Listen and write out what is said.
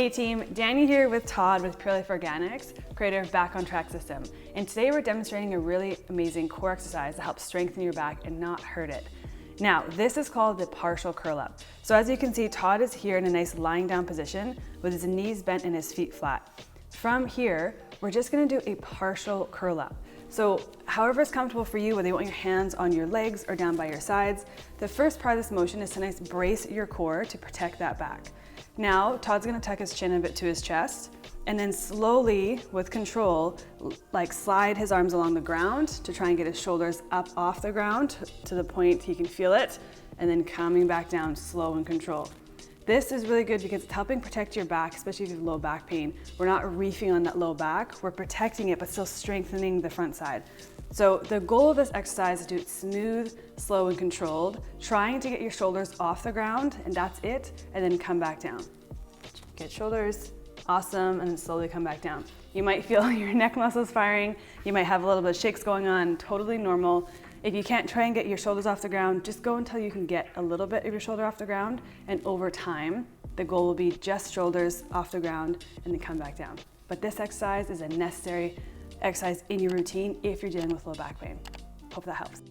Hey team, Danny here with Todd with Pure Life Organics, creator of Back on Track System. And today we're demonstrating a really amazing core exercise that helps strengthen your back and not hurt it. Now, this is called the partial curl up. So as you can see, Todd is here in a nice lying down position with his knees bent and his feet flat. From here, we're just gonna do a partial curl up. So however is comfortable for you, whether you want your hands on your legs or down by your sides, the first part of this motion is to nice brace your core to protect that back. Now, Todd's gonna tuck his chin a bit to his chest and then slowly, with control, like slide his arms along the ground to try and get his shoulders up off the ground to the point he can feel it, and then coming back down slow and control. This is really good because it's helping protect your back, especially if you have low back pain. We're not reefing on that low back, we're protecting it, but still strengthening the front side. So the goal of this exercise is to do it smooth, slow, and controlled, trying to get your shoulders off the ground, and that's it, and then come back down. Get shoulders, awesome, and then slowly come back down. You might feel your neck muscles firing, you might have a little bit of shakes going on, totally normal. If you can't try and get your shoulders off the ground, just go until you can get a little bit of your shoulder off the ground, and over time, the goal will be just shoulders off the ground and then come back down. But this exercise is a necessary exercise in your routine if you're dealing with low back pain. Hope that helps.